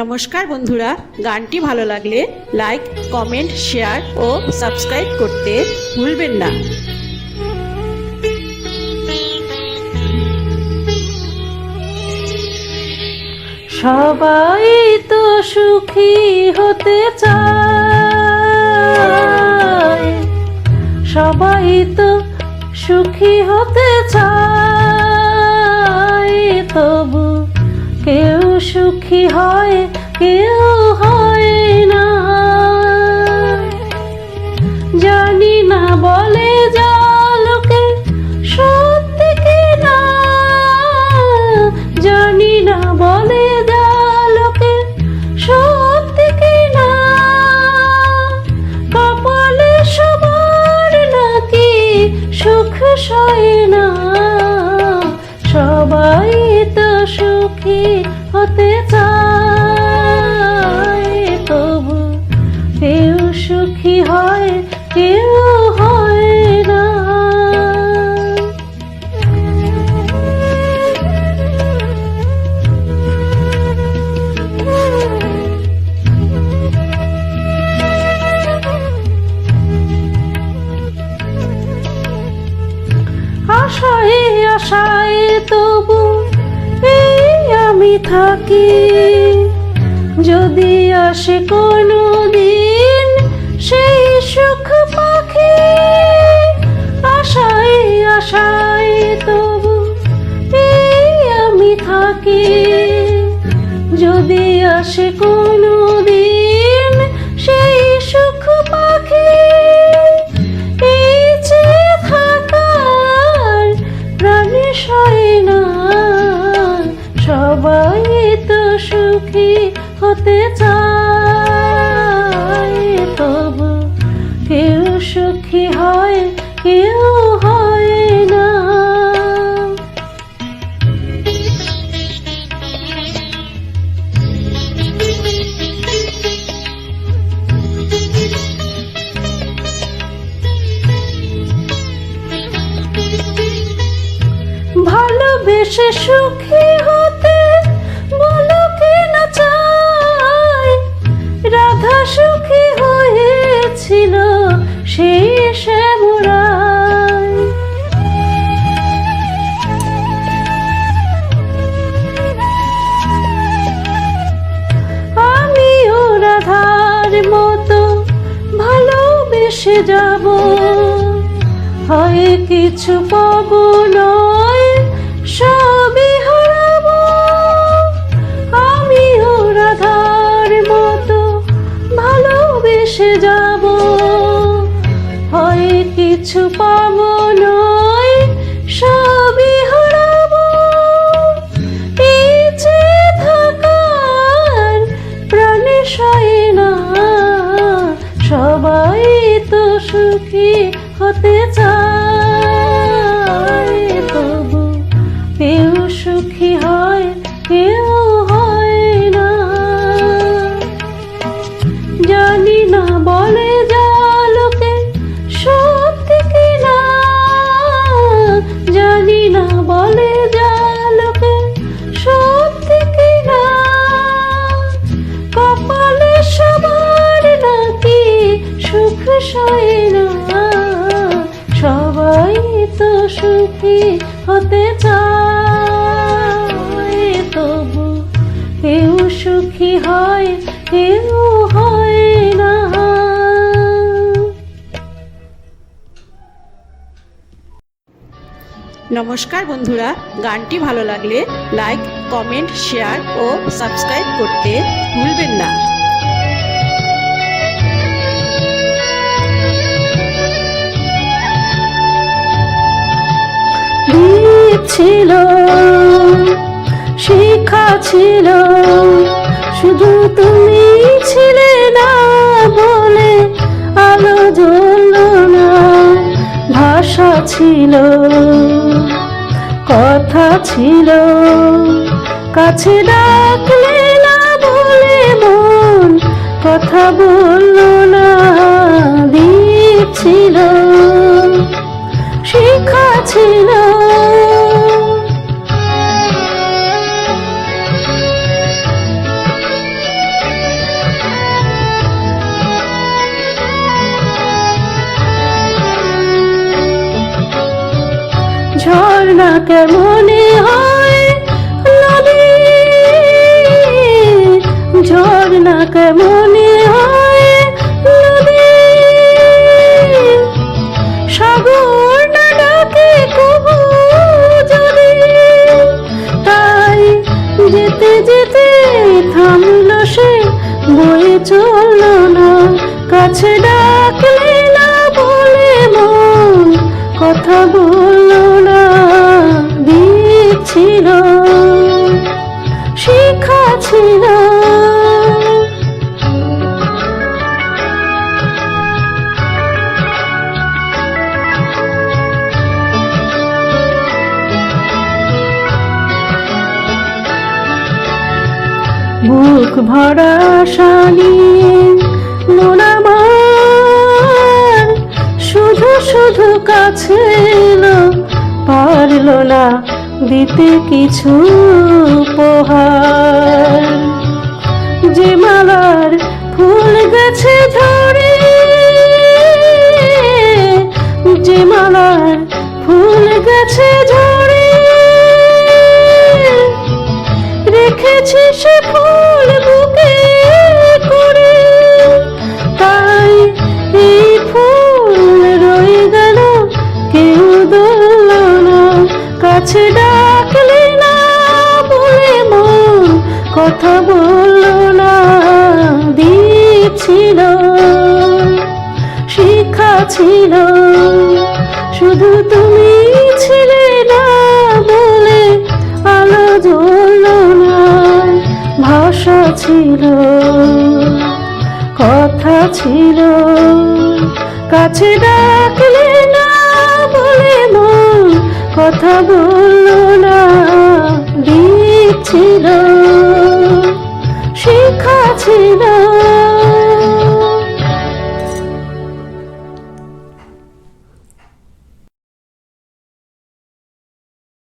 নমস্কার বন্ধুরা, গানটি ভালো লাগলে লাইক, কমেন্ট, শেয়ার ও সাবস্ক্রাইব করতে ভুলবেন না। সবাই তো সুখী হতে চায়, সবাই তো সুখী হতে চায়, তবু কেউ সুখী হয় কেউ হয় না। জানি না বলে যা লোকে সত্যি কি না, জানি না বলে যা লোকে সত্যি কি না। কপালে সবার নাকি সুখ সয় না, সবাই তো সুখী হতে চায়, তবু কেউ সুখী হয় কেউ হয় না। আশায় আশায় তবু এই আমি থাকি, যদি আসে কোনো দিন সেই সুখ পাখি। আশায় আশায় তবু এই আমি থাকি, যদি আসে কোনো দিন সেই সুখ পাখি। এই যে থাকার প্রাণে সয় না, সবাই তো সুখী হতে চায়, তবু কেউ সুখী হয় কেউ হয় না। ভালোবেসে সুখী হতে বলো কে না চায়, রাধা সুখী হয়েছিল সেই শ্যামরায়। আমিও রাধার মতো ভালোবেসে যাব, হয় কিছু পাবো নয় সবই হারাবো। আমিও রাধার মতো ভালোবেসে যাব, হয় কিছু পাবো নয় সবই হারাবো। এই যে থাকার প্রাণে সয় না, সবাই তো সুখী হতে চায়, তবু কেউ সুখী হয় কেউ হয় না। জানি না বলে যা লোকে সত্যি কি না, জানি না বলে যা লোকে সত্যি কি না। কপালে সবার নাকি সুখ সয় না, সবাই তো সুখী হতে চায়, তবু কেউ সুখী হয় কেউ হয় না। নমস্কার বন্ধুরা, গানটি ভালো লাগলে লাইক, কমেন্ট, শেয়ার ও সাবস্ক্রাইব করতে ভুলবেন না। ছিল শিখা ছিল, শুধু তুমি ছিলে না বলে আলো জ্বলল না। ভাষা ছিল, কথা ছিল, কাছে ডাকলে না বলে মন কথা বলল না। দ্বীপ ছিল, শিখা ছিল, কেমনে হয় নদী, ঝর্ণা কেমনে হয় নদী, সাগর না ডাকে কবু যদি, তাই যেতে যেতে থামলো সে, বয়ে চললো না, কাছে ডাকলে না বলে মন, কথা বললো না, দিক ছিল, শিক্ষা ছিল। বুক ভরা শানি মন আমার, শুধু শুধু কাছে এলো, পারলো না দিতে কিছু উপহার। যে মালার ফুল গেছে ঝরে, যে মালার ফুল গেছে ঝরে, রেখেছি সে ফুল বুকে করে, তাই এই ফুল রয়ে গেল, কেউ ধরল না, কাছে ডাকলে না বলে মন, কথা বলল না, দিক ছিল, শিক্ষা ছিল, শুধু তুমি ছিলে না বলে আলো জ্বলল না, ভাষা ছিল, কথা ছিল, কাছে ডাকলে না বলে মন, কথা বলল না, দিক ছিল, শিক্ষা ছিল।